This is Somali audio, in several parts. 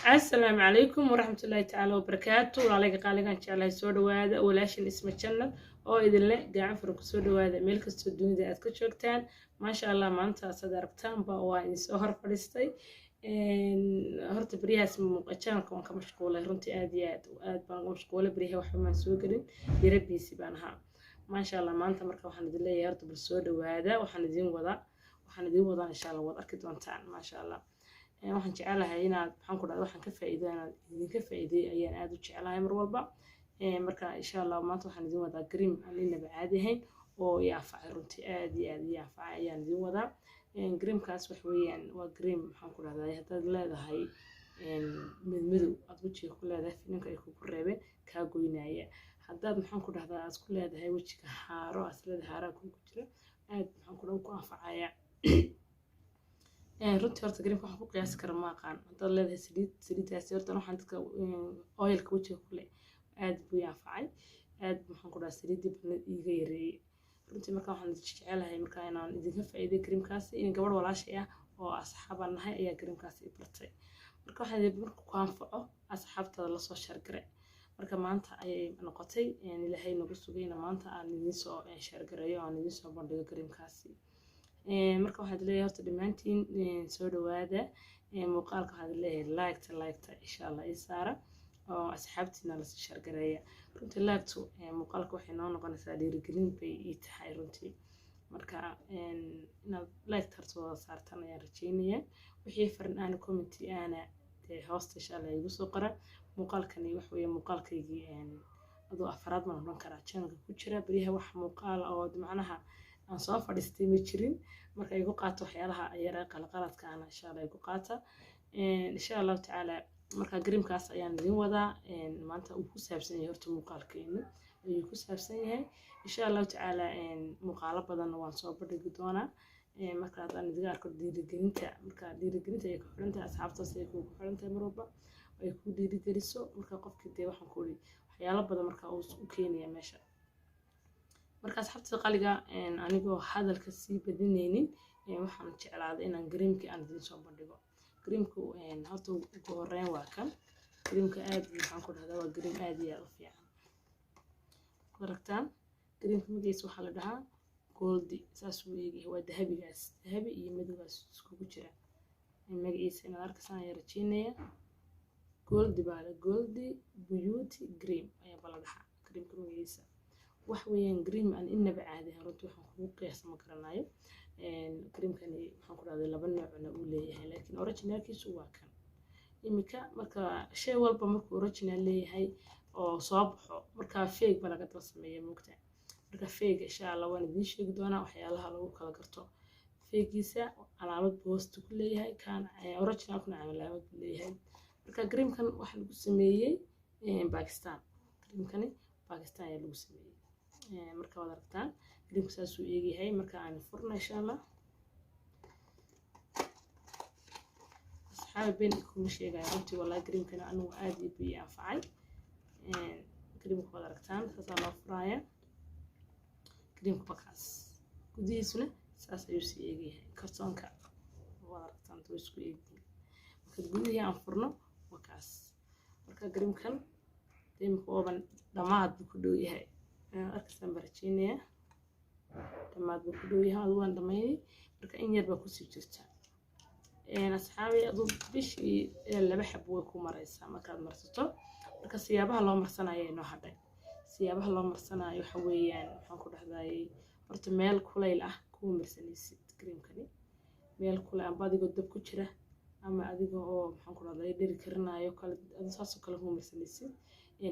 السلام عليكم ورحمة الله تعالى وبركاته وعليك قالك إن شاء الله سود وهذا ولاشين اسم الجنة أو إذا لا قاعد فرق سود وهذا ملك السودون ذا أذكر شوكتان ما شاء الله ما أنت صدرتان بواين سهر فرستي هرت بريها اسمه أشان كون كمشغولة رنتي آديات وآد بان مشغولة بريها وحمان سوقرين يربي سبانها ما شاء الله ما أنت مركب وحنا دلله يرت بالسود وهذا وحنا دين وضع إن شاء الله وضع كده وانتان ما شاء الله waxaan jecelahay inaad maxaan ku dhahdaa waxaan ka faa'iido inaad idinka faa'iiday ayaan aad u jecelahay mar walba marka insha Allah maanta waxaan idin wadaa cream aan inaba caadi ahayn oo yaafacay runtii aad iyo aad yaafacay ayaan idin wadaa creamkaas wax weeyaan waa cream maxaan ku dhahdaa haddaad leedahay midmadow aad wajiga ku leedahay finanka ay kugu reebeen kaa goynaya haddaad maxaan ku dhahdaa aad ku leedahay wajiga haaro aslada haara kugu jira aad maxaan ku dhaw ku anfacaya runtii horta creamka waxaan ku qiyaasi karaa ma aqaan haddaad leedahay saliidaasi horta waxaan dadka oilka wajiga ku leh aad buu yaafacay aad maxaan ku dhahaa saliidii badneed iiga yareeyay runtii marka waxaan jecelahay marka inaan idinka faa'iiday creamkaasi in gabadh walaashay ah oo asxaabaan nahay ayaa creamkaasi i bartay marka waxaan marka ku anfaco asxaabtada la soo shargare marka maanta ayay noqotay ilaahay nagu sugayna maanta aan idin soo shargareeyo aan idin soo bandhigo creamkaasi marka waxaad leeyahay horta dhamaantiin soo dhawaada muuqaalka waxaad leeyahay like insha Allah ii saara oo asxaabtiina la sii shargareeya runtii like-tu muuqaalka waxay noo noqonaysaa dhiirigelin bay ii tahay runtii marka inaad like tarto wada saartan ayaan rajaynayaa wixii farin aana comment aana hoosta insha Allah igu soo qora muuqaalkani wax weeye muuqaalkaygii adoo afraad ma noqon karaa channelka ku jira bariyaha wax muuqaal oo macnaha aan soo fadhiistay ma jirin marka igu qaato waxyaalaha yara qalqaladka ana insha Allah igu qaata insha Allah taala marka creamkaas ayaan idin wadaa maanta uu ku saabsan yahay horta muuqaalkeena ayuu ku saabsan yahay insha Allah taala muuqaalo badan waan soo bandhigi doonaa marka aan idin arko dhiirigelinta ay ku xirantahay asxaabtaas ay ku xirantahay mar walba ay ku dhiirigeliso marka qofkii dee waxaan ku leeyahay waxyaalo badan marka uu u keenaya meesha marka asxaabta qaliga anigoo hadalka sii badinaynin waxaan jeclaaday inaan creamka aan idin soo bandhigo creamku horta ugu horeyn waa kan creamka aad waxaan ku dhahdaa waa cream aad iyo aad u fiican aragtaan creamka magaciisa waxaa la dhahaa goldi saas uu eegyahay waa dahabi iyo madowgaas iskugu jira magaciisa inaad arkaysaan ayaa rajaynaya goldi beauty cream ayaa bala dhahaa creamka magaciisa wax weeyaan cream aan inaba caadi ahayn runtii waxaan kugu qiyaas ma garanayo creamkani waxaan ku dhahday laba noocna uu leeyahay laakiin originalkiisu waa kan imika marka shay walba markuu original leeyahay oo soo baxo marka fake ba laga daba sameeyaa moogta marka fake insha Allah waan idin sheegi doonaa waxyaalaha lagu kala garto fakegiisa calaamad post ku leeyahay kan originalkuna calaamad ku leeyahay marka creamkan waxa lagu sameeyay Pakistan creamkani Pakistan ayaa lagu sameeyay marka wada aragtaan creamka saas uu eegyahay marka aan furno insha Allah asxaab been ku sheegay runtii wallahi creamkana anigu aad iyo biyo anfacay creamka wada aragtaan saas loo furaya creamka bakaas gudihiisuna saas ayuu sii eegyahay kartoonka wada aragtaan tuu isku eegyahay marka gudihi aan furno bakaas marka creamkan creamka ooban dhamaad ku dhow yahay arkaysan barajinaya dhamaad ku dhow yahay adoo dhameeyay marka in yar ba ku sii jirta asxaabi adoo bishii laba xabo way ku maraysaa markaad marsato marka siyaabaha loo marsanayo inoo hadhay siyaabaha loo marsanayo waxa weeyaan waxaan ku dhahday horta meel kuleyl ah ku marsanaysid creamkani meel kuleyl amba adigoo dab ku jira ama adigoo oo waxaan ku dhahday dheri karinayo kala saas oo kale ku marsanaysid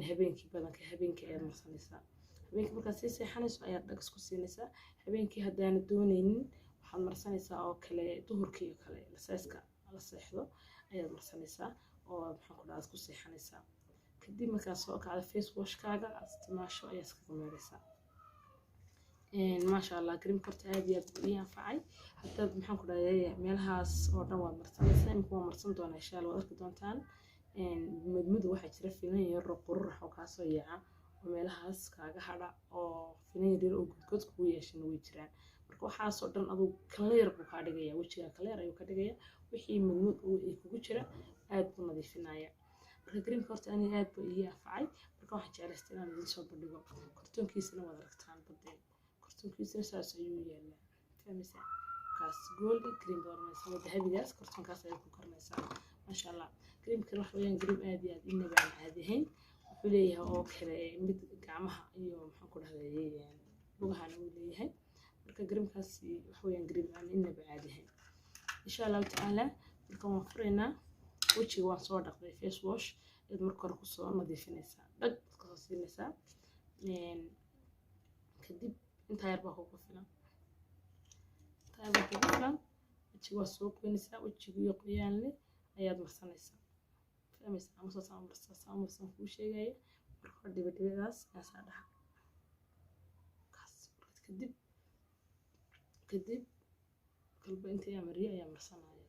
habeenkii badanka habeenkii aad marsanaysaa habeenkii markaad sii seexanayso ayaad dhag isku siinaysaa habeenkii haddaana doonaynin waxaad marsanaysaa oo kale duhurkii oo kale lasayska la seexdo ayaad marsanaysaa oo maxaan ku dhahaa isku seexanaysaa kadib markaad soo kacdo face washkaaga aad isticmaasho ayaa iskaga meeraysaa maasha Allah creamka horta aad iyo aad u anfacay haddaad maxaan ku dhahaa meelahaas oo dhan waad marsanaysaa imika waa marsan doonaa insha Allah waad arki doontaan madmadu waxaa jira finan yar oo qurux oo kaasoo yaaca oo meelahaas kaaga hadha oo finan yar oo gudgod kugu yeeshan way jiraan marka waxaasoo dhan aduu clear buu ka dhigayaa wajiga clear ayuu ka dhigayaa wixii madmad uu kugu jira aad buu nadiif nadiifinaya marka creamka horta ani aad buu ii anfacay marka waxaan jeclaystay inaan idin soo bandhigo kartoonkiisana waad aragtaan badeen kartoonkiisana saas ayuu yaalaa fahmaysaa kaas gold cream doornaysa wada habigaas kartoonkaas ayay ku karnaysaa maasha allah creamkan waxa weeyaan cream aad iyo aad inaba aan caadi ahayn wuxuu leeyahay oo kale mid gacmaha iyo maxaan ku dhahday lugahana uu leeyahay marka creamkaas waxa weeyaan cream aan inaba caadi ahayn insha allah tacaala marka waan furaynaa wejiga waan soo dhaqday face wash id marka hore ku soo nadiifinaysaa dhag ka soo siinaysaa kadib inta yar baa kugu filan wejiga waa soo qoynaysaa wejiga iyo qoyaan leh ayaad marsanaysaa fahmaysaa ama soo marsan kuu sheegaya marka hore dhibadaas kaasaa dhaxa kaas kadib kalba inta yaa mariya ayaa marsanaya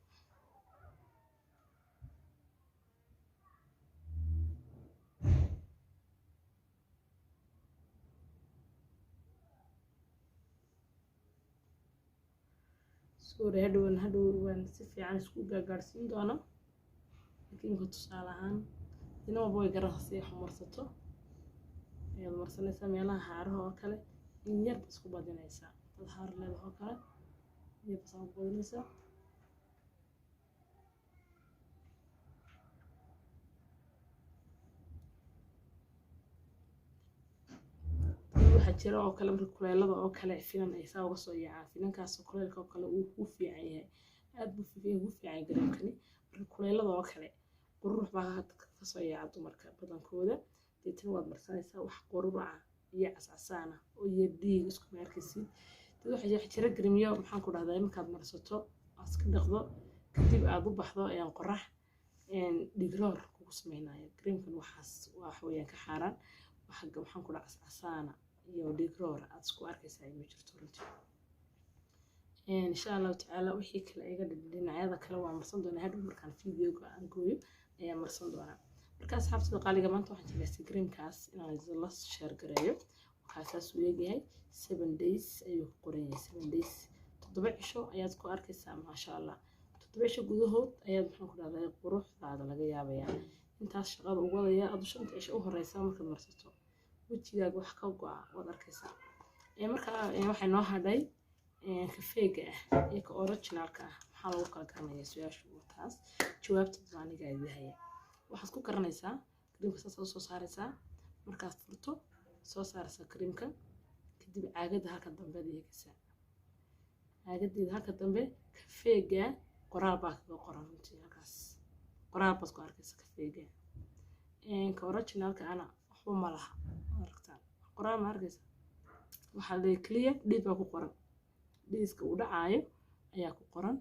suure hadhow waan si fiican isku gaagaarsiin doona laakiin ku tusaale ahaan ina walba way garanaysaa si ay marsato ayaad marsanaysaa meelaha haaraha oo kale in yar isku badinaysaa dad haar leedahay oo kale iyo basaan ku badinaysaa waxaa jira oo kale marka kuleelada oo kale finan ay saa uga soo yaacaan finankaas oo kuleelka oo kale uu ku fiican yahay aad buu ugu fiican yahay garamkani marka kuleelada oo kale qurux baa ka soo yaaca dumarka badankooda deetana waad marsanaysaa wax qurux ah iyo cascasaan ah oo iyo dhiig isku markaysid dad waxaa jira garamyo maxaan ku dhahdaa markaad marsato aad iska dhaqdo kadib aad u baxdo qorax dhigroor kugu sameynaya garamkan waxaas wax weeyaan ka xaaraan waxaan ku dhahaa cascasaan iyo dhigroor aad isku arkaysaa ma jirto runtii insha Allah tacaala wixii kale iga dhinacyada kale waa marsan doonaa hadhow markaan videoga aan gooyo ayaa marsan doonaa marka asxaabtada qaaliga maanta waxaan jeclaystay creamkaas inaan la share gareeyo waxaas uu leeyahay 7 days ayuu ku qoran yahay 7 days 7 cisho ayaad ku arkaysaa maasha Allah 7 cisho gudahood ayaad maxaan ku dhahdaa quruxdaada laga yaabayaa intaas shaqada ugu wadaya aad 5 cisho u horeysa markaad marsato wajigaaga wax ka go'a waad arkaysaa marka waxay noo hadhay kafeega iyo ka originalka maxaa lagu kala garanayaa su'aashu taas jawaabta aniga idahaya waxaad ku garanaysaa creamka saas soo saaraysaa markaad furto soo saaraysaa creamka kadib caagada halka dambe adeegaysaa caagadeeda halka dambe kafeega qoraal baa kaga qoran runtii halkaas qoraal baad ku arkaysaa kafeega ka originalka ana waxba ma laha aragtaan qoraal ma arkaysaa waxaa la clear date baa ku qoran dhiiska uu dhacaayo ayaa ku qoran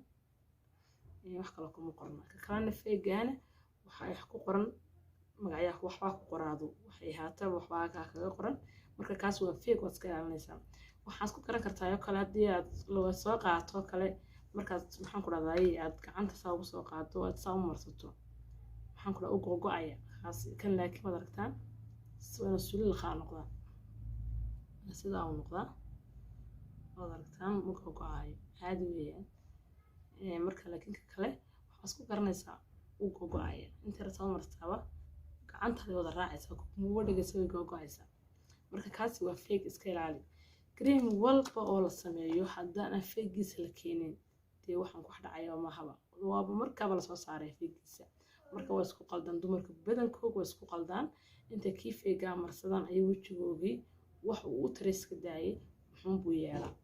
wax kale kuma qorna ka kalena feegaana waxa ku qoran magacayaha waxba ku qoraado waxay haata waxba kaga qoran marka kaas waa feeg waad iska ilaalinaysaa waxaad ku garan kartaa oo kale hadii aad loo soo qaato kale markaad maxaan ku dhahday aad gacanta saa ugu soo qaato aad saa u marsato maxaan ku dhahay ugu go'aya kaas kan laakiin wad aragtaan soo sulil khaa noqda sida uu noqda wad aragtaan ugu go'ayo caadi weeyaan marka laakiin kale waxaad ku garanaysaa ugu go'aya inta soo marsaaba gacanta wada raacaysaa kuma wadagaysa ugu go'aysa marka kaas waa feeg iska ilaali cream walba oo la sameeyo haddana feegiisa la keenin dee waxaan ku dhacayo ma haba waaba markaaba la soo saaray feegiisa marka waa isku qaldan dumarka badankooda waa isku qaldaan inta kii feega marsadan ay wajigoogii wax uu u tariska daayay wuxuu buu yeelaa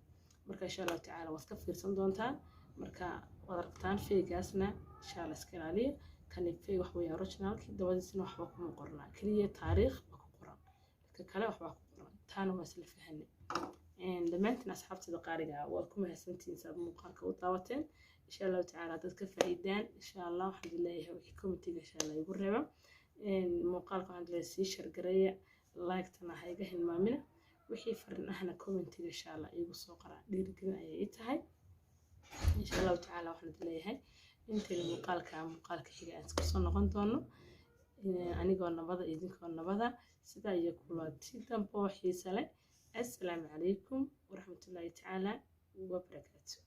marka insha Allah tacaala waad ka fiirsan doontaan marka wad aragtaan feegaasna insha Allah iska ilaaliya kan feeg wax weeye originalki dabadiisna waxba kuma qorna kaliya taariikh ku qoran dadka kale waxba ku qoran taana waa isla fahanay dhammaantiin asxaabtada qaaliga waa ku mahadsantiin saad muuqaalka u daawateen insha Allah tacaala dadka faa'iidaan insha Allah waxaan leeyahay wixii commentiga insha Allah igu reeba muuqaalka waxaan leeyahay sii share gareeya like tana ha iga hilmaamina wixii farin ahna commentiga insha Allah igu soo qora dhiirigelin ayay tahay insha Allah tacaala waxaan leeyahay intii muuqaalka xiga aan isku soo noqon doono anigoo nabada idinkoo nabada sida iyo kulaati dambe oo xiiso leh السلام عليكم ورحمة الله تعالى وبركاته.